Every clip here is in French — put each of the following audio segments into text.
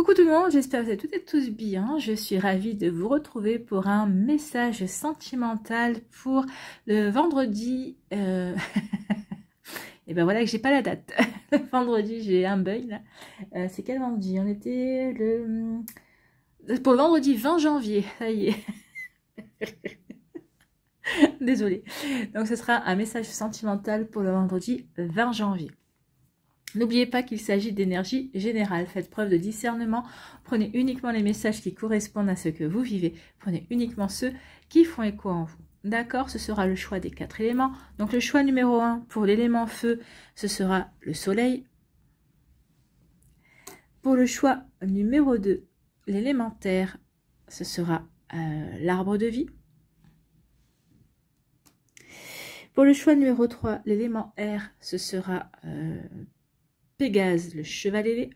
Coucou tout le monde, j'espère que vous allez toutes et tous bien. Je suis ravie de vous retrouver pour un message sentimental pour le vendredi. Et ben voilà que j'ai pas la date. Le vendredi, j'ai un bug là. C'est quel vendredi? On était pour le vendredi 20 janvier. Ça y est. Désolée. Donc ce sera un message sentimental pour le vendredi 20 janvier. N'oubliez pas qu'il s'agit d'énergie générale. Faites preuve de discernement. Prenez uniquement les messages qui correspondent à ce que vous vivez. Prenez uniquement ceux qui font écho en vous. D'accord, ce sera le choix des 4 éléments. Donc le choix numéro 1 pour l'élément feu, ce sera le soleil. Pour le choix numéro 2, l'élément terre, ce sera l'arbre de vie. Pour le choix numéro 3, l'élément air, ce sera Pégase, le cheval ailé.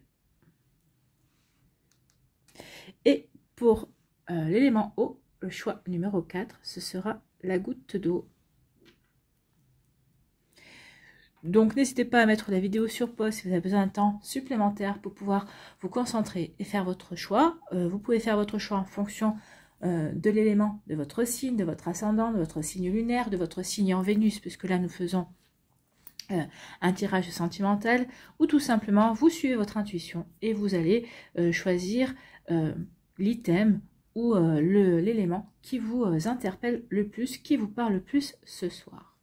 Et pour l'élément eau, le choix numéro 4, ce sera la goutte d'eau. Donc n'hésitez pas à mettre la vidéo sur pause si vous avez besoin d'un temps supplémentaire pour pouvoir vous concentrer et faire votre choix. Vous pouvez faire votre choix en fonction de l'élément de votre signe, de votre ascendant, de votre signe lunaire, de votre signe en Vénus, puisque là nous faisons un tirage sentimental, ou tout simplement vous suivez votre intuition et vous allez choisir l'item ou l'élément qui vous interpelle le plus, qui vous parle le plus ce soir.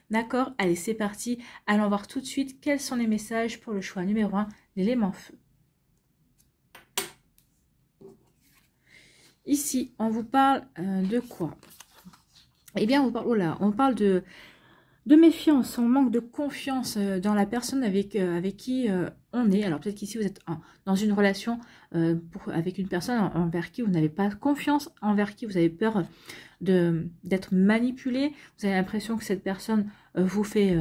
D'accord, allez c'est parti, allons voir tout de suite quels sont les messages pour le choix numéro 1, l'élément feu. Ici on vous parle de quoi? Eh bien on parle, oh là, on parle de méfiance, on manque de confiance dans la personne avec qui on est. Alors peut-être qu'ici vous êtes dans une relation avec une personne envers qui vous n'avez pas confiance, envers qui vous avez peur d'être manipulé. Vous avez l'impression que cette personne vous fait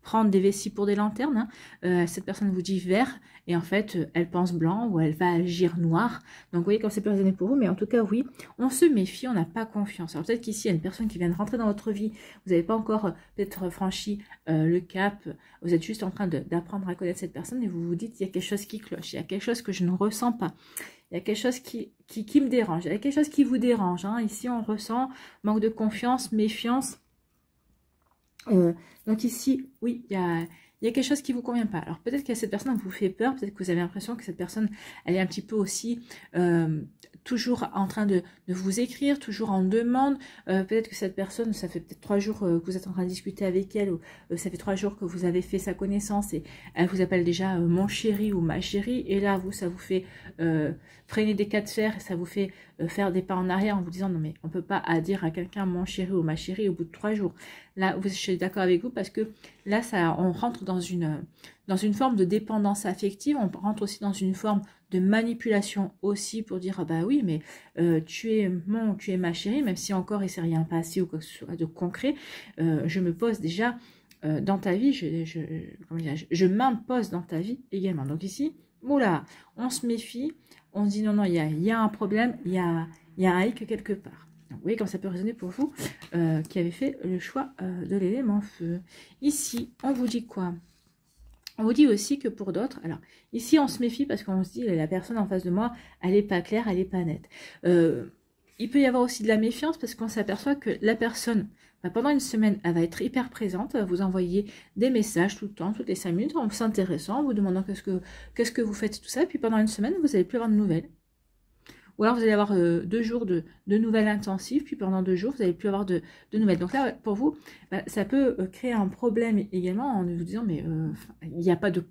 prendre des vessies pour des lanternes. Cette personne vous dit vert et en fait elle pense blanc ou elle va agir noir. Donc vous voyez quand c'est pas raisonné pour vous, mais en tout cas oui, on se méfie, on n'a pas confiance. Alors peut-être qu'ici il y a une personne qui vient de rentrer dans votre vie, vous n'avez pas encore peut-être franchi le cap, vous êtes juste en train d'apprendre à connaître cette personne et vous vous dites il y a quelque chose qui cloche, il y a quelque chose que je ne ressens pas. Il y a quelque chose qui me dérange, il y a quelque chose qui vous dérange. Hein. Ici, on ressent manque de confiance, méfiance. Donc ici, oui, il y a quelque chose qui ne vous convient pas. Alors peut-être que cette personne vous fait peur, peut-être que vous avez l'impression que cette personne, elle est un petit peu aussi toujours en train de vous écrire, toujours en demande. Peut-être que cette personne, ça fait peut-être 3 jours que vous êtes en train de discuter avec elle, ou ça fait 3 jours que vous avez fait sa connaissance et elle vous appelle déjà mon chéri ou ma chérie. Et là, ça vous fait freiner des cas de fer et ça vous fait faire des pas en arrière en vous disant non mais on ne peut pas dire à quelqu'un mon chéri ou ma chérie au bout de 3 jours. Là, je suis d'accord avec vous parce que là, on rentre dans une forme de dépendance affective, on rentre aussi dans une forme de manipulation aussi pour dire ah bah oui mais tu es ma chérie, même si encore il ne s'est rien passé ou quoi que ce soit de concret, je me pose déjà dans ta vie, je m'impose dans ta vie également. Donc ici, oula, on se méfie, on se dit non, il y a un problème, il y a un hic quelque part. Donc, vous voyez comme ça peut résonner pour vous qui avez fait le choix de l'élément feu. Ici, on vous dit quoi? On vous dit aussi que pour d'autres, alors ici on se méfie parce qu'on se dit la personne en face de moi, elle n'est pas claire, elle n'est pas nette. Il peut y avoir aussi de la méfiance parce qu'on s'aperçoit que la personne, pendant une semaine, elle va être hyper présente, elle va vous envoyer des messages tout le temps, toutes les 5 minutes, en s'intéressant, en vous demandant qu'est-ce que vous faites, tout ça, et puis pendant une semaine, vous n'allez plus avoir de nouvelles. Ou alors vous allez avoir 2 jours de nouvelles intensives, puis pendant 2 jours, vous n'allez plus avoir de nouvelles. Donc là, pour vous, ça peut créer un problème également en vous disant, mais il n'y a pas de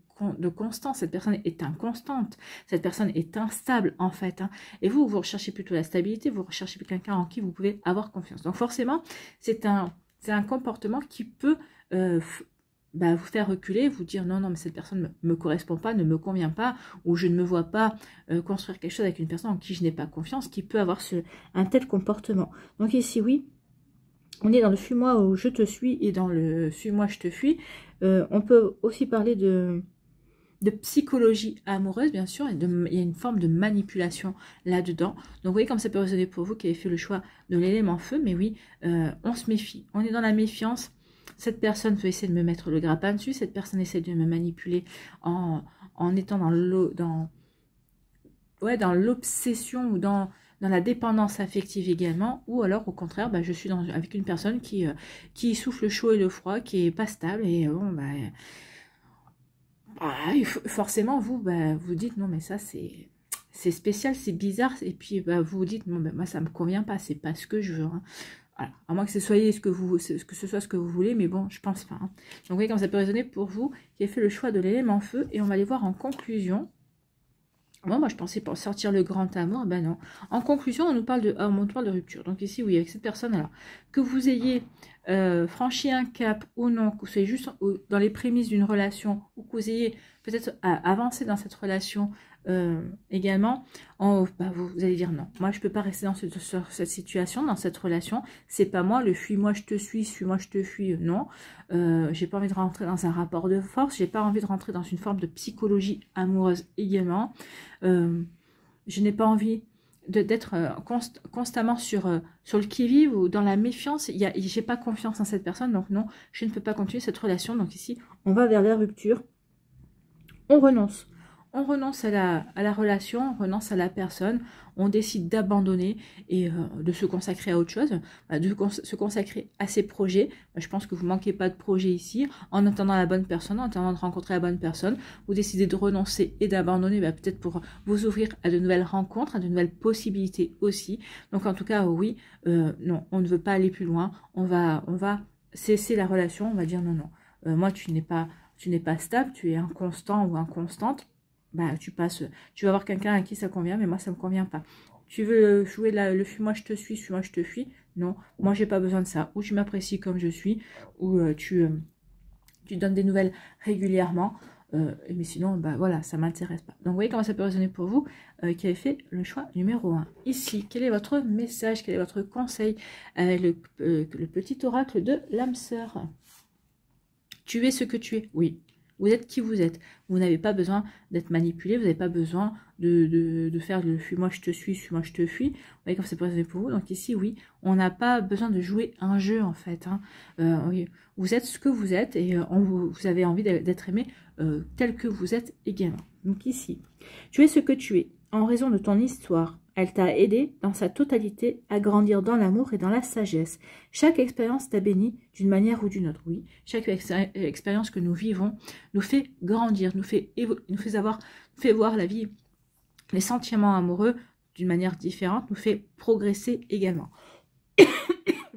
constance, cette personne est inconstante, cette personne est instable en fait. Hein. Et vous recherchez plutôt la stabilité, vous recherchez quelqu'un en qui vous pouvez avoir confiance. Donc forcément, c'est un comportement qui peut vous faire reculer, vous dire non, mais cette personne ne me correspond pas, ne me convient pas, ou je ne me vois pas construire quelque chose avec une personne en qui je n'ai pas confiance, qui peut avoir un tel comportement. Donc ici, oui, on est dans le suis-moi où je te suis et dans le suis-moi, je te fuis. On peut aussi parler de psychologie amoureuse, bien sûr, il y a une forme de manipulation là-dedans. Donc vous voyez comme ça peut résonner pour vous qui avez fait le choix de l'élément feu, mais oui, on se méfie, on est dans la méfiance. Cette personne peut essayer de me mettre le grappin dessus, cette personne essaie de me manipuler en étant dans ouais, dans l'obsession ou dans la dépendance affective également, ou alors au contraire, bah, je suis avec une personne qui souffle le chaud et le froid, qui est pas stable, et bon, bah, forcément, vous, bah, vous dites, non, mais ça, c'est spécial, c'est bizarre, et puis bah, vous vous dites, non, bah, moi, ça me convient pas, c'est pas ce que je veux, hein. Voilà. À moins que ce soit ce que vous voulez, mais bon, je pense pas, hein. Donc, vous voyez comme ça peut résonner pour vous, qui avez fait le choix de l'élément feu, et on va aller voir en conclusion. Moi, je pensais pour sortir le grand amour, ben non. En conclusion, on nous parle de rupture. Donc ici, oui, avec cette personne, alors, que vous ayez franchi un cap ou non, que vous soyez juste dans les prémices d'une relation, ou que vous ayez peut-être avancé dans cette relation également, bah, vous allez dire non. Moi, je peux pas rester dans cette situation, dans cette relation. C'est pas moi, le fuis-moi, je te suis-moi, je te fuis, non. J'ai pas envie de rentrer dans un rapport de force, j'ai pas envie de rentrer dans une forme de psychologie amoureuse également. Je n'ai pas envie d'être constamment sur le qui-vive ou dans la méfiance. J'ai pas confiance en cette personne, donc non, je ne peux pas continuer cette relation. Donc ici, on va vers la rupture. On renonce. On renonce à la relation, on renonce à la personne, on décide d'abandonner et de se consacrer à autre chose, se consacrer à ses projets. Je pense que vous ne manquez pas de projets ici. En attendant la bonne personne, en attendant de rencontrer la bonne personne, vous décidez de renoncer et d'abandonner, peut-être pour vous ouvrir à de nouvelles rencontres, à de nouvelles possibilités aussi. Donc en tout cas, oui, non, on ne veut pas aller plus loin. On va cesser la relation, on va dire non, non. Moi, tu n'es pas stable, tu es inconstant ou inconstante. Bah, tu vas voir quelqu'un à qui ça convient, mais moi, ça me convient pas. Tu veux jouer le fuis-moi, je te suis-moi, je te fuis. Non, moi, j'ai pas besoin de ça. Ou tu m'apprécies comme je suis, ou tu donnes des nouvelles régulièrement. Mais sinon, bah voilà, ça m'intéresse pas. Donc, vous voyez comment ça peut résonner pour vous qui avez fait le choix numéro 1. Ici, quel est votre message, quel est votre conseil avec le petit oracle de l'âme sœur? Tu es ce que tu es, oui. Vous êtes qui vous êtes. Vous n'avez pas besoin d'être manipulé, vous n'avez pas besoin de faire le fuis-moi, je te suis-moi, je te fuis. Vous voyez comme c'est présent pour vous. Donc ici, oui, on n'a pas besoin de jouer un jeu, en fait, hein. Oui, vous êtes ce que vous êtes et vous avez envie d'être aimé tel que vous êtes également. Donc ici, tu es ce que tu es en raison de ton histoire. Elle t'a aidé dans sa totalité à grandir dans l'amour et dans la sagesse. Chaque expérience t'a béni d'une manière ou d'une autre. Oui, chaque expérience que nous vivons nous fait grandir, nous fait voir la vie, les sentiments amoureux d'une manière différente, nous fait progresser également.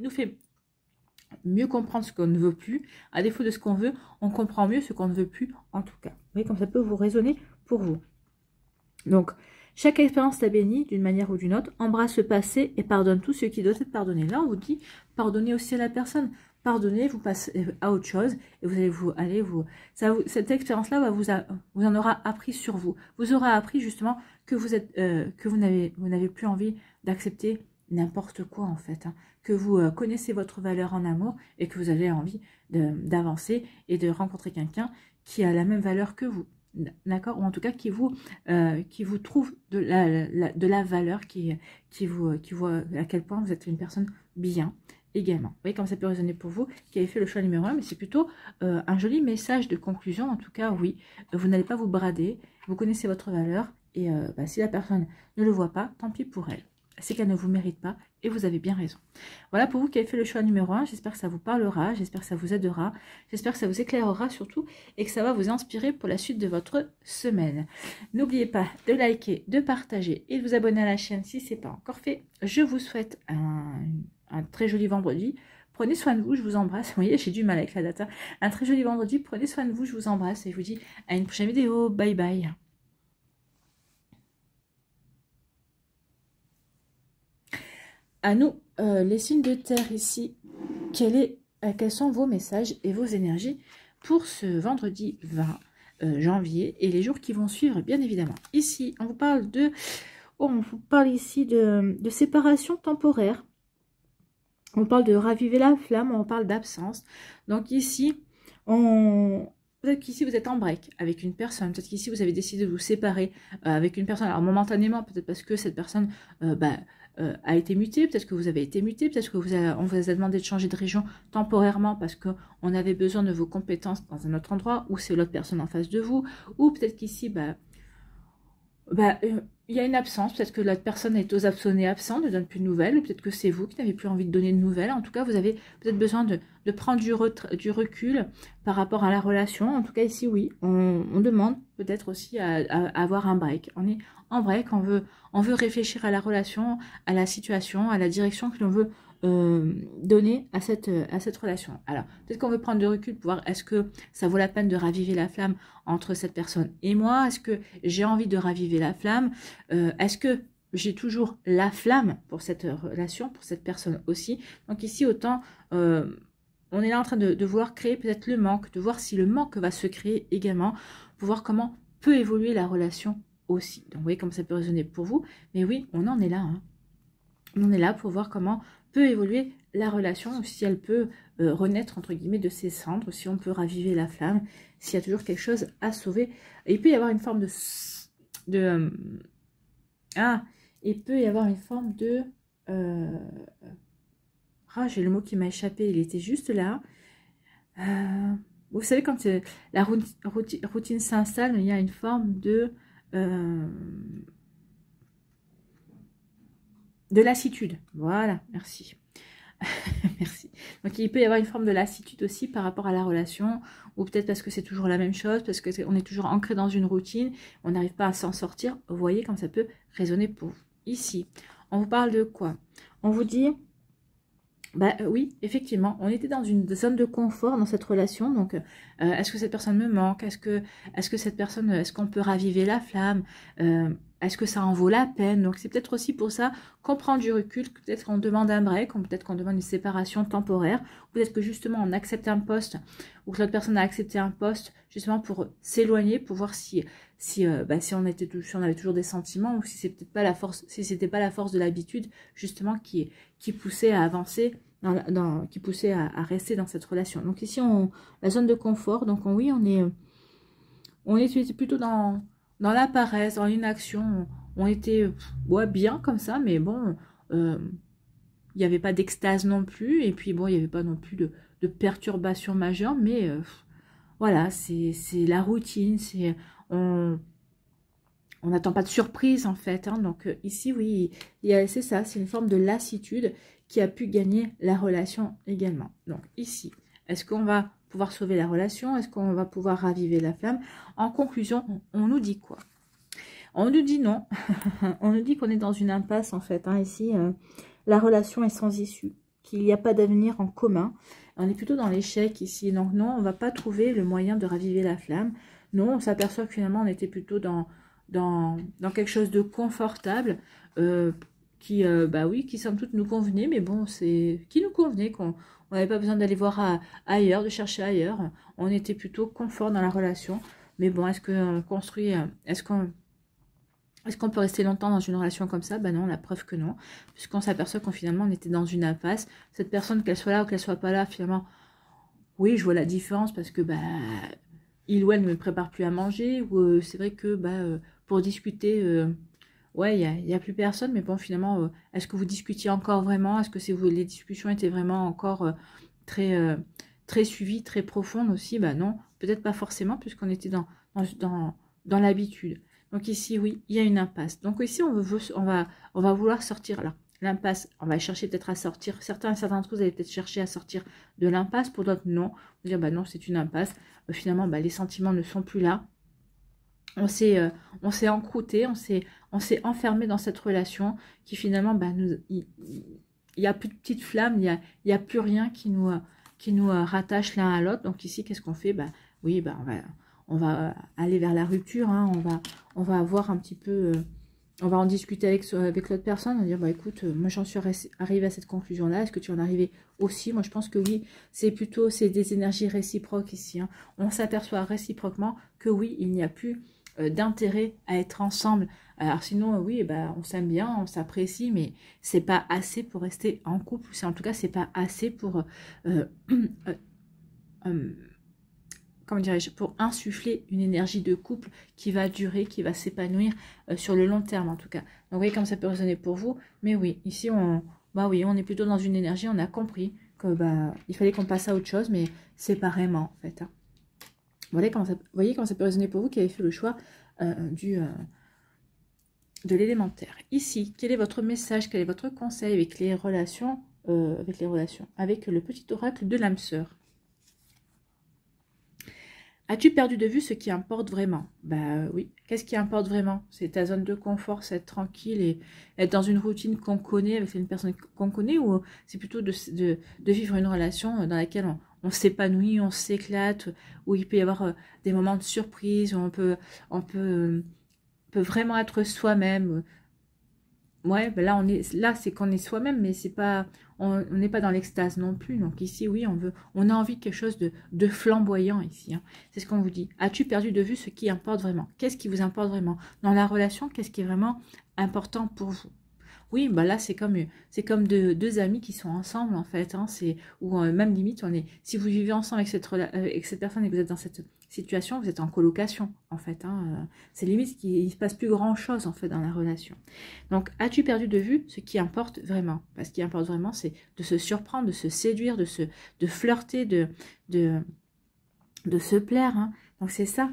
Nous fait mieux comprendre ce qu'on ne veut plus. À défaut de ce qu'on veut, on comprend mieux ce qu'on ne veut plus en tout cas. Vous voyez comme ça peut vous résonner pour vous. Donc, chaque expérience t'a béni d'une manière ou d'une autre. Embrasse le passé et pardonne tout ce qui doit être pardonné. Là, on vous dit, pardonnez aussi à la personne. Pardonnez, vous passez à autre chose et cette expérience-là vous en aura appris sur vous. Vous aura appris justement que vous n'avez plus envie d'accepter n'importe quoi en fait, hein. Que vous connaissez votre valeur en amour et que vous avez envie d'avancer et de rencontrer quelqu'un qui a la même valeur que vous. D'accord, ou en tout cas qui vous trouve de la valeur, qui voit à quel point vous êtes une personne bien également. Vous voyez comme ça peut résonner pour vous qui avez fait le choix numéro 1, mais c'est plutôt un joli message de conclusion. En tout cas, oui, vous n'allez pas vous brader, vous connaissez votre valeur et si la personne ne le voit pas, tant pis pour elle. C'est qu'elle ne vous mérite pas et vous avez bien raison. Voilà pour vous qui avez fait le choix numéro 1. J'espère que ça vous parlera, j'espère que ça vous aidera, j'espère que ça vous éclairera surtout et que ça va vous inspirer pour la suite de votre semaine. N'oubliez pas de liker, de partager et de vous abonner à la chaîne si ce n'est pas encore fait. Je vous souhaite un très joli vendredi. Prenez soin de vous, je vous embrasse. Vous voyez, j'ai du mal avec la date. Un très joli vendredi, prenez soin de vous, je vous embrasse et je vous dis à une prochaine vidéo. Bye bye. À nous, les signes de terre ici, quels sont vos messages et vos énergies pour ce vendredi 20 janvier et les jours qui vont suivre, bien évidemment. Ici, on vous parle ici de séparation temporaire. On parle de raviver la flamme, on parle d'absence. Donc ici, peut-être qu'ici vous êtes en break avec une personne, peut-être qu'ici vous avez décidé de vous séparer avec une personne, alors momentanément, peut-être parce que cette personne a été mutée, peut-être que vous avez été muté, peut-être que on vous a demandé de changer de région temporairement parce qu'on avait besoin de vos compétences dans un autre endroit, ou c'est l'autre personne en face de vous, ou peut-être qu'ici, bah, il y a une absence, peut-être que l'autre personne est aux absonnés absent, ne donne plus de nouvelles, ou peut-être que c'est vous qui n'avez plus envie de donner de nouvelles. En tout cas, vous avez peut-être besoin de prendre du recul par rapport à la relation. En tout cas, ici, oui, on demande peut-être aussi à avoir un break. On est en break, on veut réfléchir à la relation, à la situation, à la direction que l'on veut donner à cette relation. Alors, peut-être qu'on veut prendre du recul pour voir est-ce que ça vaut la peine de raviver la flamme entre cette personne et moi? Est-ce que j'ai envie de raviver la flamme? Est-ce que j'ai toujours la flamme pour cette relation, pour cette personne aussi? Donc ici, autant on est là en train de vouloir créer peut-être le manque, de voir si le manque va se créer également, pour voir comment peut évoluer la relation aussi. Donc vous voyez comme ça peut résonner pour vous, mais oui, on en est là. Hein. On est là pour voir comment peut évoluer la relation, ou si elle peut renaître entre guillemets de ses cendres, si on peut raviver la flamme, s'il y a toujours quelque chose à sauver. Et il peut y avoir une forme de ah, il peut y avoir une forme de ah, j'ai le mot qui m'a échappé, il était juste là. Vous savez, quand la routine s'installe, il y a une forme de lassitude. Voilà, merci. Merci. Donc il peut y avoir une forme de lassitude aussi par rapport à la relation, ou peut-être parce que c'est toujours la même chose, parce qu'on est toujours ancré dans une routine, on n'arrive pas à s'en sortir. Vous voyez comme ça peut résonner pour vous. Ici, on vous parle de quoi? On vous dit, bah oui, effectivement, on était dans une zone de confort dans cette relation, donc est-ce que cette personne me manque? Est-ce que cette personne, est-ce qu'on peut raviver la flamme? Est-ce que ça en vaut la peine? Donc c'est peut-être aussi pour ça qu'on prend du recul, peut-être qu'on demande un break, ou peut-être qu'on demande une séparation temporaire, peut-être que justement on accepte un poste, ou que l'autre personne a accepté un poste, justement pour s'éloigner, pour voir si on avait toujours des sentiments, ou si c'est peut-être pas la force, si c'était pas la force de l'habitude, justement, qui poussait à avancer, qui poussait à rester dans cette relation. Donc ici, la zone de confort, donc oui, on était plutôt dans la paresse, dans l'inaction, on était ouais, bien comme ça, mais bon, il n'y avait pas d'extase non plus, et puis bon, il n'y avait pas non plus de perturbation majeure, mais voilà, c'est la routine, on n'attend pas de surprise en fait. Hein. Donc ici, oui, c'est ça, c'est une forme de lassitude qui a pu gagner la relation également. Donc ici, est-ce qu'on va pouvoir sauver la relation? Est-ce qu'on va pouvoir raviver la flamme? En conclusion, on nous dit quoi? On nous dit non. On nous dit qu'on est dans une impasse en fait. Hein. Ici, la relation est sans issue, qu'il n'y a pas d'avenir en commun. On est plutôt dans l'échec ici. Donc non, on ne va pas trouver le moyen de raviver la flamme. Non, on s'aperçoit que finalement, on était plutôt dans quelque chose de confortable, qui, bah oui, qui somme toute nous convenait, mais bon, c'est qui nous convenait, qu'on n'avait pas besoin d'aller voir ailleurs, de chercher ailleurs. On était plutôt confort dans la relation. Mais bon, est-ce qu'on construit, est-ce qu'on peut rester longtemps dans une relation comme ça? Ben non, la preuve que non, puisqu'on s'aperçoit qu'on finalement on était dans une impasse. Cette personne, qu'elle soit là ou qu'elle soit pas là, finalement, oui, je vois la différence parce que bah il ou elle ne me prépare plus à manger, ou c'est vrai que pour discuter, ouais, il y a plus personne, mais bon, finalement, est-ce que vous discutiez encore vraiment? Est-ce que les discussions étaient vraiment encore très, très suivies, très profondes aussi? Bah non, peut-être pas forcément, puisqu'on était dans l'habitude. Donc ici, oui, il y a une impasse. Donc ici, on va vouloir sortir. Alors, l'impasse, on va chercher peut-être à sortir. Certains d'entre vous, vous allez peut-être chercher à sortir de l'impasse. Pour d'autres, non. Vous dire, bah non, c'est une impasse. Finalement, bah, les sentiments ne sont plus là. On s'est encrouté, on s'est enfermé dans cette relation qui finalement, bah, il n'y a plus de petite flamme, il y a plus rien qui nous rattache l'un à l'autre. Donc ici, qu'est-ce qu'on fait? Bah, oui, bah, on va aller vers la rupture, hein, on va avoir un petit peu, on va en discuter avec l'autre personne, on va dire, bah écoute, moi j'en suis arrivée à cette conclusion-là, est-ce que tu en es arrivé aussi? Moi je pense que oui, c'est des énergies réciproques ici, hein. On s'aperçoit réciproquement que oui, il n'y a plus d'intérêt à être ensemble. Alors sinon, oui, bah, on s'aime bien, on s'apprécie, mais c'est pas assez pour rester en couple, en tout cas, c'est pas assez pour... comment dirais-je, pour insuffler une énergie de couple qui va durer, qui va s'épanouir sur le long terme en tout cas. Donc vous voyez comme ça peut résonner pour vous, mais oui, ici on est plutôt dans une énergie, on a compris que il fallait qu'on passe à autre chose, mais c'est pas vraiment en fait. Hein. Vous voyez comment ça peut résonner pour vous qui avez fait le choix de l'élémentaire. Ici, quel est votre message, quel est votre conseil avec les relations, avec le petit oracle de l'âme sœur? As-tu perdu de vue ce qui importe vraiment? Bah oui. Qu'est-ce qui importe vraiment? C'est ta zone de confort, c'est être tranquille et être dans une routine qu'on connaît, avec une personne qu'on connaît, ou c'est plutôt de vivre une relation dans laquelle on s'épanouit, on s'éclate, où il peut y avoir des moments de surprise, où on peut vraiment être soi-même. Ouais, ben là c'est qu'on est soi-même, mais c'est pas, on n'est pas dans l'extase non plus. Donc ici, oui, on a envie de quelque chose de flamboyant ici, hein. C'est ce qu'on vous dit. As-tu perdu de vue ce qui importe vraiment? Qu'est-ce qui vous importe vraiment dans la relation? Qu'est-ce qui est vraiment important pour vous? Oui, bah là c'est comme deux amis qui sont ensemble en fait, hein, ou même limite si vous vivez ensemble avec cette personne et que vous êtes dans cette situation, vous êtes en colocation en fait, hein, c'est limite qu'il ne se passe plus grand chose en fait dans la relation. Donc as-tu perdu de vue ce qui importe vraiment? Parce ce qui importe vraiment, c'est de se surprendre, de se séduire, de flirter, de se plaire, hein. Donc c'est ça,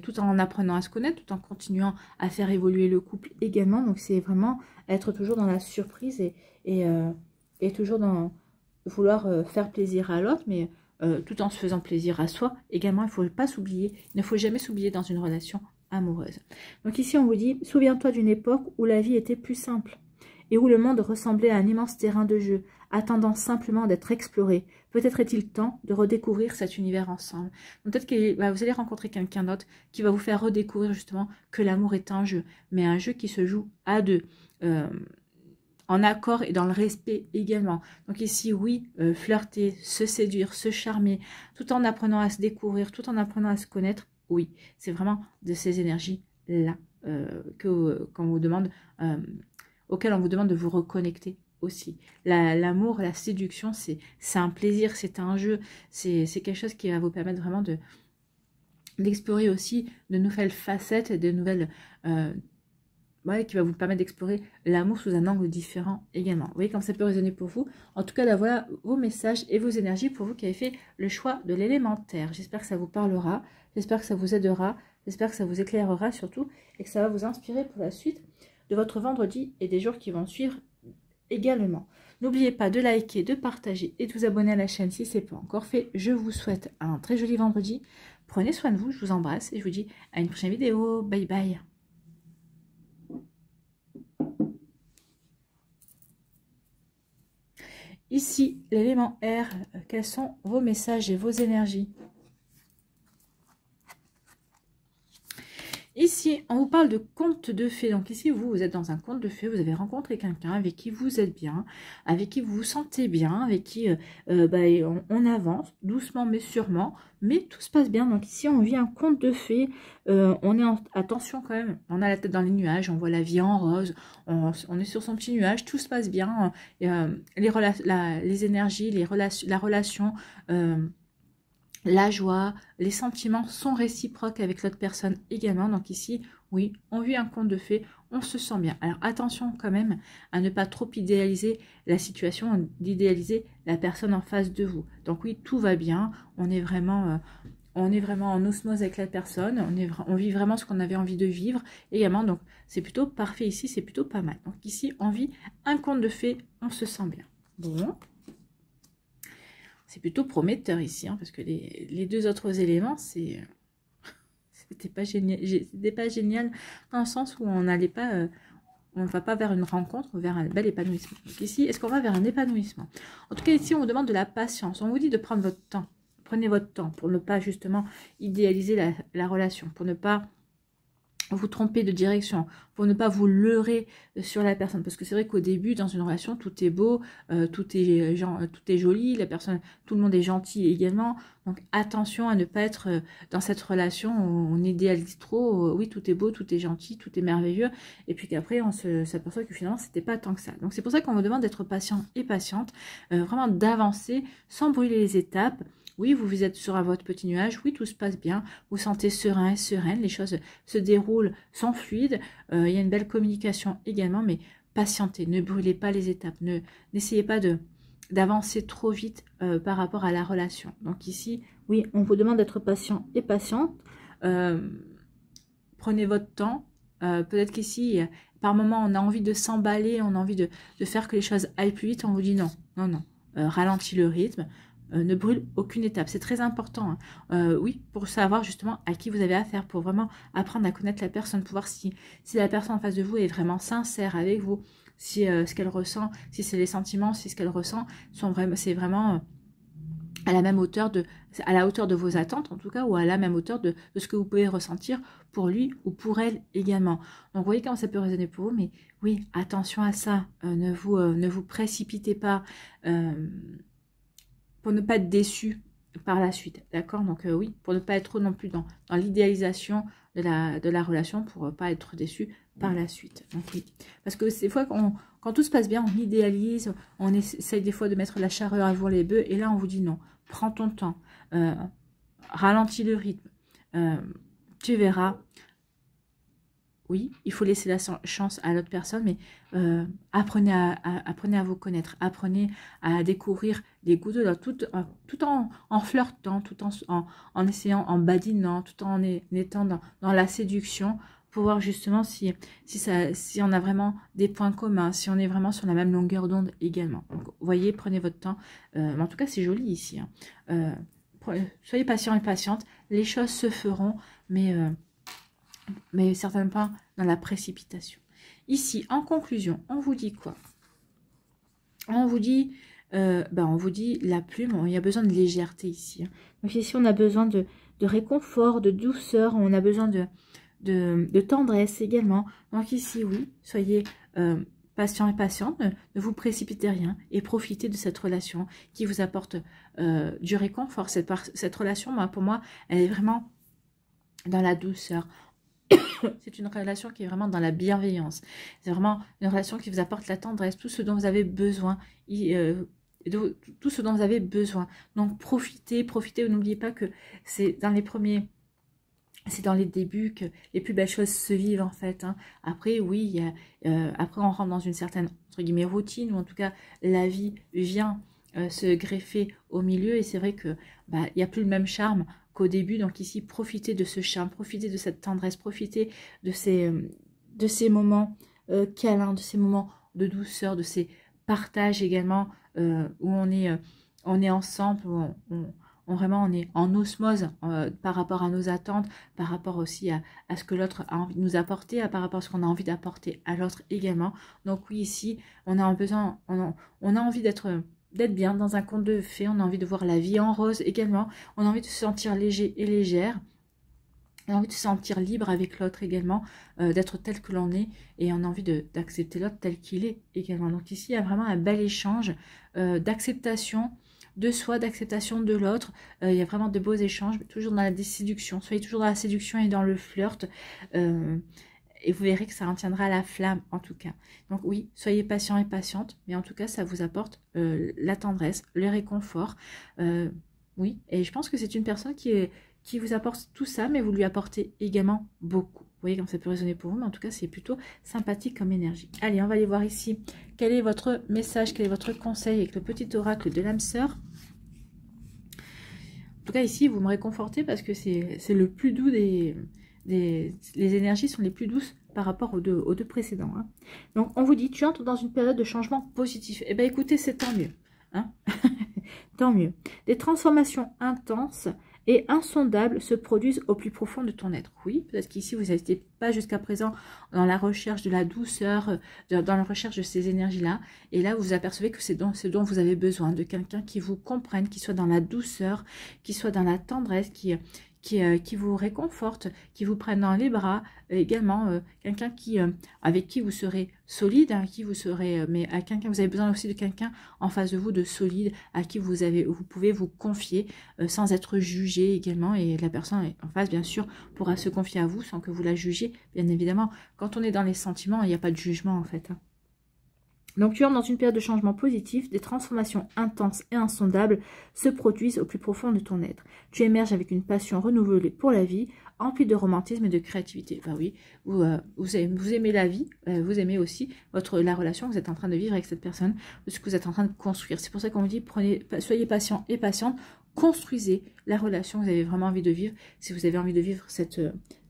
tout en apprenant à se connaître, tout en continuant à faire évoluer le couple également. Donc c'est vraiment être toujours dans la surprise et toujours dans vouloir faire plaisir à l'autre, mais tout en se faisant plaisir à soi également. Il ne faut pas s'oublier, il ne faut jamais s'oublier dans une relation amoureuse. Donc ici on vous dit, souviens-toi d'une époque où la vie était plus simple et où le monde ressemblait à un immense terrain de jeu, attendant simplement d'être exploré. Peut-être est-il temps de redécouvrir cet univers ensemble. Peut-être que vous allez rencontrer quelqu'un d'autre qui va vous faire redécouvrir justement que l'amour est un jeu, mais un jeu qui se joue à deux, en accord et dans le respect également. Donc ici, oui, flirter, se séduire, se charmer, tout en apprenant à se découvrir, tout en apprenant à se connaître, oui, c'est vraiment de ces énergies-là qu'on vous demande, auxquelles on vous demande de vous reconnecter aussi. L'amour, la séduction, c'est un plaisir, c'est un jeu, c'est quelque chose qui va vous permettre vraiment d'explorer aussi de nouvelles facettes, de nouvelles... qui va vous permettre d'explorer l'amour sous un angle différent également. Vous voyez comme ça peut résonner pour vous. En tout cas, là, voilà vos messages et vos énergies pour vous qui avez fait le choix de l'élémentaire. J'espère que ça vous parlera, j'espère que ça vous aidera, j'espère que ça vous éclairera surtout et que ça va vous inspirer pour la suite de votre vendredi et des jours qui vont suivre également. N'oubliez pas de liker, de partager et de vous abonner à la chaîne si ce n'est pas encore fait. Je vous souhaite un très joli vendredi. Prenez soin de vous, je vous embrasse et je vous dis à une prochaine vidéo. Bye bye. Ici, l'élément R, quels sont vos messages et vos énergies? Ici, on vous parle de conte de fées. Donc ici, vous êtes dans un conte de fées, vous avez rencontré quelqu'un avec qui vous êtes bien, avec qui vous vous sentez bien, avec qui on avance doucement mais sûrement, mais tout se passe bien. Donc ici, on vit un conte de fées, on est attention quand même, on a la tête dans les nuages, on voit la vie en rose, on est sur son petit nuage, tout se passe bien, les énergies, la relation... la joie, les sentiments sont réciproques avec l'autre personne également. Donc ici, oui, on vit un conte de fées, on se sent bien. Alors attention quand même à ne pas trop idéaliser la situation, d'idéaliser la personne en face de vous. Donc oui, tout va bien, on est vraiment en osmose avec la personne, on vit vraiment ce qu'on avait envie de vivre également. Donc c'est plutôt parfait ici, c'est plutôt pas mal. Donc ici, on vit un conte de fées, on se sent bien. Bon. C'est plutôt prometteur ici, hein, parce que les deux autres éléments, c'était pas génial dans le sens où on n'allait pas, on ne va pas vers une rencontre, vers un bel épanouissement. Donc ici, est-ce qu'on va vers un épanouissement? En tout cas, ici, on vous demande de la patience. On vous dit de prendre votre temps. Prenez votre temps pour ne pas justement idéaliser la relation, pour ne pas vous tromper de direction, pour ne pas vous leurrer sur la personne, parce que c'est vrai qu'au début dans une relation tout est beau, tout est joli, tout le monde est gentil également, donc attention à ne pas être dans cette relation où on idéalise trop, oui tout est beau, tout est gentil, tout est merveilleux, et puis qu'après on s'aperçoit que finalement c'était pas tant que ça. Donc c'est pour ça qu'on vous demande d'être patient et patiente, vraiment d'avancer sans brûler les étapes. Oui, vous êtes sur votre petit nuage, oui, tout se passe bien, vous sentez serein et sereine, les choses se déroulent, sont fluides, il y a une belle communication également, mais patientez, ne brûlez pas les étapes, n'essayez pas d'avancer trop vite par rapport à la relation. Donc ici, oui, on vous demande d'être patient et patiente, prenez votre temps, Peut-être qu'ici, par moment, on a envie de s'emballer, on a envie de faire que les choses aillent plus vite. On vous dit non, non, non. Ralentis le rythme. Ne brûle aucune étape. C'est très important. Hein. Oui, pour savoir justement à qui vous avez affaire, pour vraiment apprendre à connaître la personne, pour voir si la personne en face de vous est vraiment sincère avec vous, si ce qu'elle ressent, si c'est les sentiments, si ce qu'elle ressent, c'est vraiment à la même hauteur à la hauteur de vos attentes en tout cas, ou à la même hauteur de ce que vous pouvez ressentir pour lui ou pour elle également. Donc vous voyez comment ça peut résonner pour vous, mais oui, attention à ça. Ne vous précipitez pas. Pour ne pas être déçu par la suite, d'accord? Donc oui, pour ne pas être trop non plus dans l'idéalisation de la relation, pour ne pas être déçu par la suite. Donc oui, parce que des fois, quand tout se passe bien, on idéalise, on essaye des fois de mettre la charrue avant les bœufs, et là on vous dit non, prends ton temps, ralentis le rythme, tu verras. Oui, il faut laisser la chance à l'autre personne, mais apprenez à vous connaître, apprenez à découvrir les goûts de l'autre, tout en flirtant, tout en essayant, en badinant, tout en étant dans la séduction, pour voir justement si on a vraiment des points communs, si on est vraiment sur la même longueur d'onde également. Donc, vous voyez, prenez votre temps. En tout cas, c'est joli ici. Hein. Soyez patient et patiente, les choses se feront, mais certainement pas dans la précipitation. Ici, en conclusion, on vous dit quoi? On vous dit, on vous dit la plume, il y a besoin de légèreté ici. Hein. Donc ici, on a besoin de réconfort, de douceur, on a besoin de tendresse également. Donc ici, oui, soyez patient et patiente, ne vous précipitez rien et profitez de cette relation qui vous apporte du réconfort. Cette relation, pour moi, elle est vraiment dans la douceur. C'est une relation qui est vraiment dans la bienveillance. C'est vraiment une relation qui vous apporte la tendresse, tout ce dont vous avez besoin. Tout ce dont vous avez besoin. Donc profitez. N'oubliez pas que c'est dans les débuts que les plus belles choses se vivent en fait. Hein. Après, oui, après on rentre dans une certaine entre guillemets routine, ou en tout cas la vie vient se greffer au milieu, et c'est vrai que il n'y a plus le même charme qu'au début. Donc ici, profitez de ce charme, profitez de cette tendresse, profitez de ces moments câlins, de ces moments de douceur, de ces partages également où on est ensemble, où on est en osmose par rapport à nos attentes, par rapport aussi à ce que l'autre a envie de nous apporter, par rapport à ce qu'on a envie d'apporter à l'autre également. Donc oui, ici, on a envie d'être bien dans un conte de fées, on a envie de voir la vie en rose également, on a envie de se sentir léger et légère, on a envie de se sentir libre avec l'autre également, d'être tel que l'on est, et on a envie d'accepter l'autre tel qu'il est également. Donc ici, il y a vraiment un bel échange d'acceptation de soi, d'acceptation de l'autre. Il y a vraiment de beaux échanges, toujours dans la séduction. Soyez toujours dans la séduction et dans le flirt. Et vous verrez que ça en tiendra la flamme en tout cas. Donc oui, soyez patient et patiente, mais en tout cas ça vous apporte la tendresse, le réconfort. Oui, et je pense que c'est une personne qui vous apporte tout ça, mais vous lui apportez également beaucoup. Vous voyez comme ça peut résonner pour vous, mais en tout cas c'est plutôt sympathique comme énergie. Allez, on va aller voir ici quel est votre message, quel est votre conseil avec le petit oracle de l'âme sœur. En tout cas ici vous me réconfortez parce que c'est le plus doux les énergies sont les plus douces par rapport aux deux précédents. Hein. Donc, on vous dit, tu entres dans une période de changement positif. Eh bien, écoutez, c'est tant mieux. Hein. Tant mieux. Des transformations intenses et insondables se produisent au plus profond de ton être. Oui, parce qu'ici, vous n'étiez pas jusqu'à présent dans la recherche de la douceur, dans la recherche de ces énergies-là. Et là, vous vous apercevez que c'est ce dont vous avez besoin, de quelqu'un qui vous comprenne, qui soit dans la douceur, qui soit dans la tendresse, qui vous réconforte, qui vous prenne dans les bras, également quelqu'un avec qui vous serez solide, hein, mais à quelqu'un, vous avez besoin aussi de quelqu'un en face de vous de solide, à qui vous pouvez vous confier sans être jugé également, et la personne en face bien sûr pourra se confier à vous sans que vous la jugiez, bien évidemment. Quand on est dans les sentiments, il n'y a pas de jugement en fait. Hein. Donc tu entres dans une période de changement positif, des transformations intenses et insondables se produisent au plus profond de ton être. Tu émerges avec une passion renouvelée pour la vie, emplie de romantisme et de créativité. Ben oui, vous aimez la vie, vous aimez aussi la relation que vous êtes en train de vivre avec cette personne, ce que vous êtes en train de construire. C'est pour ça qu'on vous dit, soyez patient et patiente, construisez la relation que vous avez vraiment envie de vivre. Si vous avez envie de vivre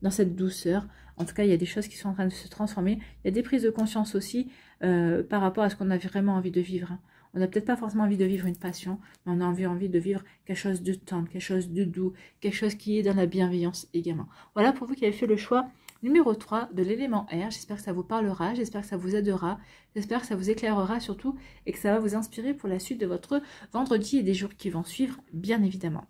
dans cette douceur, En tout cas, il y a des choses qui sont en train de se transformer. Il y a des prises de conscience aussi par rapport à ce qu'on a vraiment envie de vivre. On n'a peut-être pas forcément envie de vivre une passion, mais on a envie de vivre quelque chose de tendre, quelque chose de doux, quelque chose qui est dans la bienveillance également. Voilà pour vous qui avez fait le choix numéro 3 de l'élément R. J'espère que ça vous parlera, j'espère que ça vous aidera, j'espère que ça vous éclairera surtout et que ça va vous inspirer pour la suite de votre vendredi et des jours qui vont suivre, bien évidemment.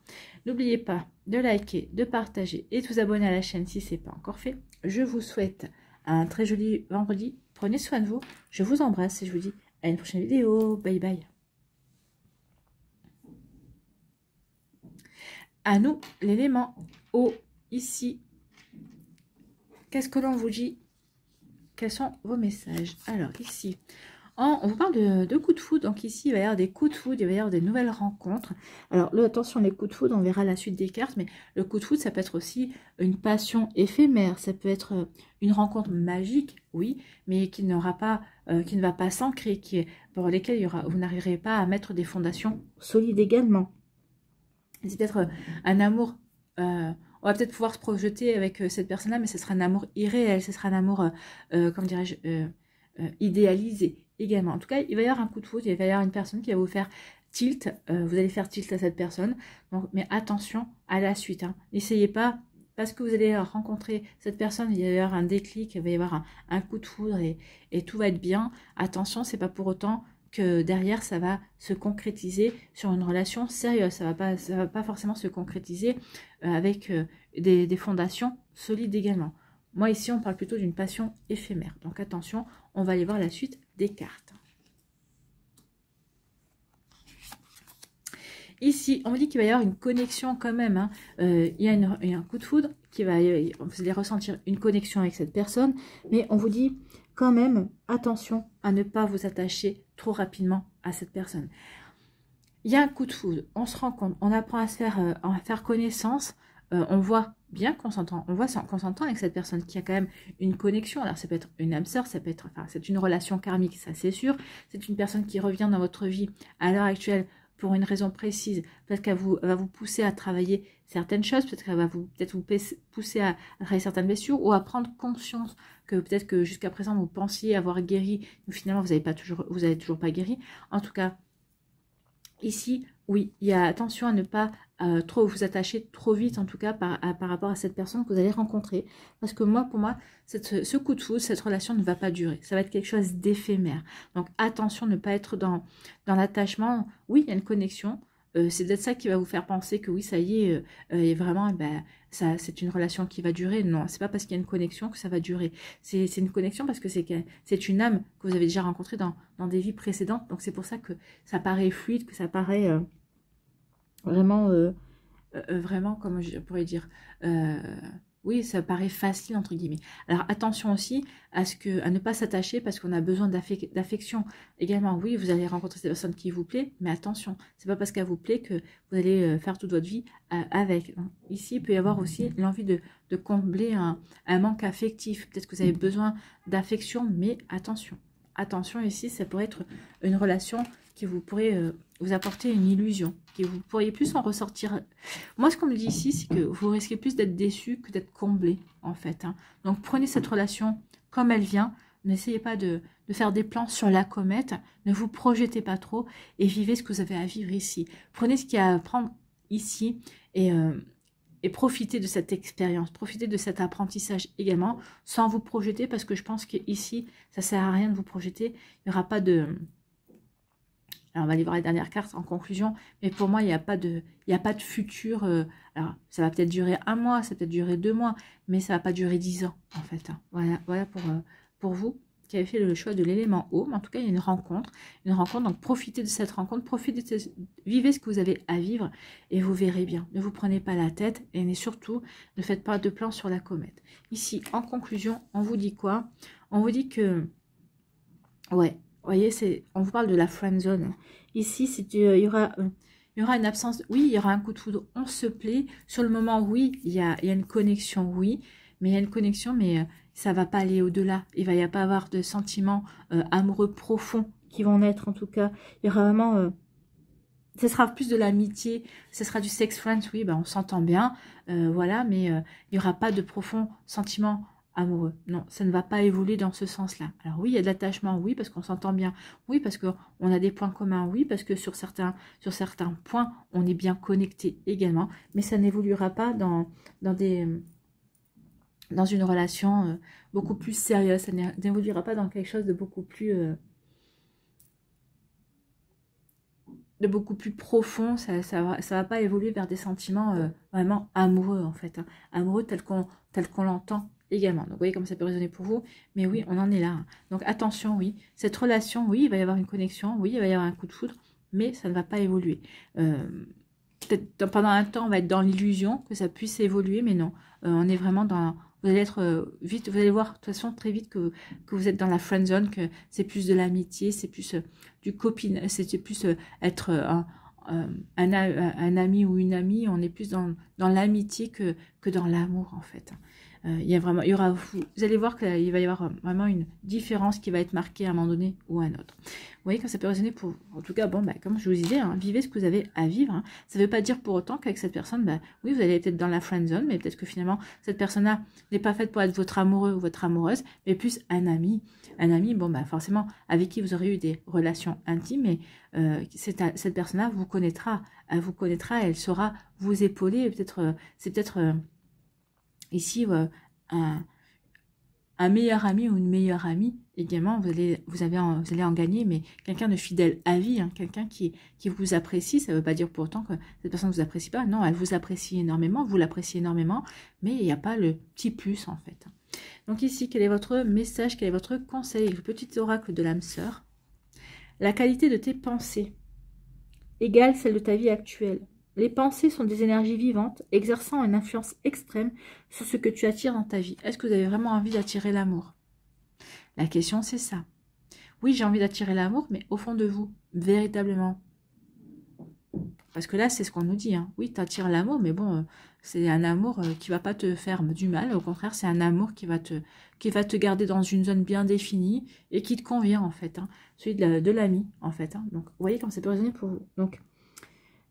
N'oubliez pas de liker, de partager et de vous abonner à la chaîne si ce n'est pas encore fait. Je vous souhaite un très joli vendredi. Prenez soin de vous. Je vous embrasse et je vous dis à une prochaine vidéo. Bye bye. À nous, l'élément O, ici. Qu'est-ce que l'on vous dit? Quels sont vos messages? Alors, ici, on vous parle de coups de foudre. Donc, ici, il va y avoir des coups de foudre, il va y avoir des nouvelles rencontres. Alors, là, attention, les coups de foudre, on verra la suite des cartes. Mais le coup de foudre, ça peut être aussi une passion éphémère. Ça peut être une rencontre magique, oui, mais qui n'aura pas, qui ne va pas s'ancrer, pour lesquelles vous n'arriverez pas à mettre des fondations solides également. C'est peut-être un amour... on va peut-être pouvoir se projeter avec cette personne-là, mais ce sera un amour irréel, ce sera un amour, comment dirais-je, idéalisé également. En tout cas, il va y avoir un coup de foudre, il va y avoir une personne qui va vous faire tilt, vous allez faire tilt à cette personne, donc, mais attention à la suite. N'essayez pas, parce que vous allez rencontrer cette personne, il va y avoir un déclic, il va y avoir un coup de foudre et tout va être bien. Attention, c'est pas pour autant que derrière ça va se concrétiser sur une relation sérieuse, ça va pas forcément se concrétiser avec des fondations solides également. Moi ici on parle plutôt d'une passion éphémère, donc attention, on va aller voir la suite des cartes. Ici, on me dit qu'il va y avoir une connexion quand même. Il y a un coup de foudre, vous allez ressentir une connexion avec cette personne, mais on vous dit quand même, attention à ne pas vous attacher trop rapidement à cette personne. Il y a un coup de foudre, on se rend compte, on apprend à faire connaissance, on voit bien qu'on s'entend, on voit qu'on s'entend avec cette personne qui a quand même une connexion. Alors ça peut être une âme sœur, ça peut être, enfin c'est une relation karmique, ça c'est sûr. C'est une personne qui revient dans votre vie à l'heure actuelle pour une raison précise. Peut-être qu'elle va vous pousser à travailler certaines choses, peut-être qu'elle va vous pousser à travailler certaines blessures ou à prendre conscience que peut-être que jusqu'à présent vous pensiez avoir guéri, mais finalement vous n'avez toujours pas guéri. En tout cas, ici, oui, il y a attention à ne pas trop vous attacher trop vite, en tout cas par rapport à cette personne que vous allez rencontrer. Parce que pour moi, ce coup de foudre, cette relation ne va pas durer. Ça va être quelque chose d'éphémère. Donc attention, ne pas être dans l'attachement. Oui, il y a une connexion. C'est peut-être ça qui va vous faire penser que oui, ça y est, et vraiment, c'est une relation qui va durer. Non, c'est pas parce qu'il y a une connexion que ça va durer. C'est une connexion parce que c'est une âme que vous avez déjà rencontrée dans des vies précédentes. Donc c'est pour ça que ça paraît fluide, que ça paraît vraiment, comment je pourrais dire, oui, ça paraît facile entre guillemets. Alors attention aussi à ne pas s'attacher parce qu'on a besoin d'affection. Également, oui, vous allez rencontrer cette personne qui vous plaît, mais attention, c'est pas parce qu'elle vous plaît que vous allez faire toute votre vie avec. Ici, il peut y avoir aussi l'envie de combler un manque affectif. Peut-être que vous avez besoin d'affection, mais attention. Attention, ici, ça pourrait être une relation qui vous pourrait vous apporter une illusion, que vous pourriez plus en ressortir. Moi, ce qu'on me dit ici, c'est que vous risquez plus d'être déçu que d'être comblé, en fait. Donc, prenez cette relation comme elle vient. N'essayez pas de faire des plans sur la comète. Ne vous projetez pas trop et vivez ce que vous avez à vivre ici. Prenez ce qu'il y a à apprendre ici et profitez de cette expérience, profitez de cet apprentissage également, sans vous projeter, parce que je pense qu'ici, ça ne sert à rien de vous projeter. Il n'y aura pas de... Alors, on va aller voir les dernières cartes en conclusion, mais pour moi, il n'y a pas de futur. Alors, ça va peut-être durer 1 mois, ça va peut-être durer 2 mois, mais ça ne va pas durer 10 ans, en fait. Voilà pour vous qui avez fait le choix de l'élément eau. Mais en tout cas, il y a une rencontre, donc profitez de cette rencontre, vivez ce que vous avez à vivre, et vous verrez bien. Ne vous prenez pas la tête, et surtout, ne faites pas de plan sur la comète. Ici, en conclusion, on vous dit quoi? On vous dit que, ouais, vous voyez, on vous parle de la friend zone. Ici, il y aura une absence. Oui, il y aura un coup de foudre. On se plaît. Sur le moment, oui, il y a une connexion, oui. Mais il y a une connexion, mais ça va pas aller au-delà. Il va y pas avoir de sentiments amoureux profonds qui vont naître, en tout cas. Il y aura vraiment... ce sera plus de l'amitié. Ce sera du sex friends, oui, on s'entend bien. Voilà, mais il n'y aura pas de profonds sentiments amoureux. Non, ça ne va pas évoluer dans ce sens-là. Alors oui, il y a de l'attachement, oui, parce qu'on s'entend bien, oui, parce qu'on a des points communs, oui, parce que sur certains points, on est bien connecté également, mais ça n'évoluera pas dans une relation beaucoup plus sérieuse, ça n'évoluera pas dans quelque chose de beaucoup plus profond, ça va pas évoluer vers des sentiments vraiment amoureux en fait, hein. Amoureux tel qu'on l'entend également. Donc vous voyez comme ça peut résonner pour vous, mais oui, on en est là, hein. Donc attention, oui, cette relation, oui, il va y avoir une connexion, oui, il va y avoir un coup de foudre, mais ça ne va pas évoluer. Peut-être pendant un temps, on va être dans l'illusion que ça puisse évoluer, mais non, on est vraiment dans... Vous allez être vite, vous allez voir de toute façon très vite que vous êtes dans la friend zone, que c'est plus de l'amitié, c'est plus du copine, c'est plus être un ami ou une amie, on est plus dans l'amitié que dans l'amour en fait. Vous allez voir qu'il va y avoir vraiment une différence qui va être marquée à un moment donné ou à un autre. Vous voyez, quand ça peut résonner pour vous. En tout cas, bon, comme je vous disais, hein, vivez ce que vous avez à vivre, hein. Ça ne veut pas dire pour autant qu'avec cette personne, oui, vous allez être dans la friend zone, mais peut-être que finalement, cette personne-là n'est pas faite pour être votre amoureux ou votre amoureuse, mais plus un ami. Un ami, forcément, avec qui vous aurez eu des relations intimes, mais cette personne-là vous connaîtra, elle saura vous épauler. C'est peut-être ici un meilleur ami ou une meilleure amie également, vous allez en gagner, mais quelqu'un de fidèle à vie, hein, quelqu'un qui vous apprécie. Ça ne veut pas dire pour autant que cette personne ne vous apprécie pas, non, elle vous apprécie énormément, vous l'appréciez énormément, mais il n'y a pas le petit plus en fait. Donc ici, quel est votre message, quel est votre conseil? Le petit oracle de l'âme sœur. La qualité de tes pensées égale celle de ta vie actuelle. Les pensées sont des énergies vivantes, exerçant une influence extrême sur ce que tu attires dans ta vie. Est-ce que vous avez vraiment envie d'attirer l'amour? La question, c'est ça. Oui, j'ai envie d'attirer l'amour, mais au fond de vous, véritablement. Parce que là, c'est ce qu'on nous dit, hein. Oui, tu attires l'amour, mais bon, c'est un amour qui va pas te faire du mal. Au contraire, c'est un amour qui va te garder dans une zone bien définie et qui te convient, en fait, hein. Celui de l'ami, en fait, hein. Donc, vous voyez comme ça peut résonner pour vous. Donc,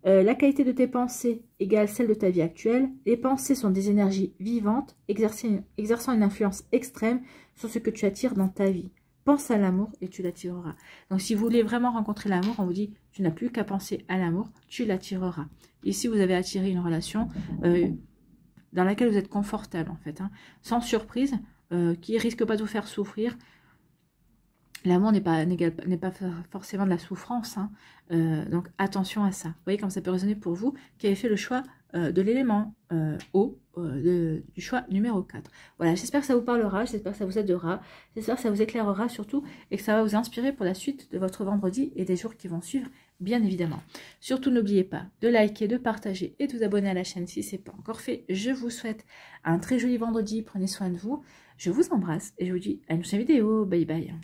la qualité de tes pensées égale celle de ta vie actuelle. Les pensées sont des énergies vivantes, exerçant une influence extrême sur ce que tu attires dans ta vie. Pense à l'amour et tu l'attireras. Donc, si vous voulez vraiment rencontrer l'amour, on vous dit, tu n'as plus qu'à penser à l'amour, tu l'attireras. Ici, vous avez attiré une relation dans laquelle vous êtes confortable, en fait, hein, sans surprise, qui risque pas de vous faire souffrir. L'amour n'est pas forcément de la souffrance, hein. Donc attention à ça. Vous voyez comme ça peut résonner pour vous qui avez fait le choix de l'élément eau, du choix numéro 4. Voilà, j'espère que ça vous parlera, j'espère que ça vous aidera, j'espère que ça vous éclairera surtout et que ça va vous inspirer pour la suite de votre vendredi et des jours qui vont suivre, bien évidemment. Surtout, n'oubliez pas de liker, de partager et de vous abonner à la chaîne si ce n'est pas encore fait. Je vous souhaite un très joli vendredi, prenez soin de vous, je vous embrasse et je vous dis à une prochaine vidéo, bye bye.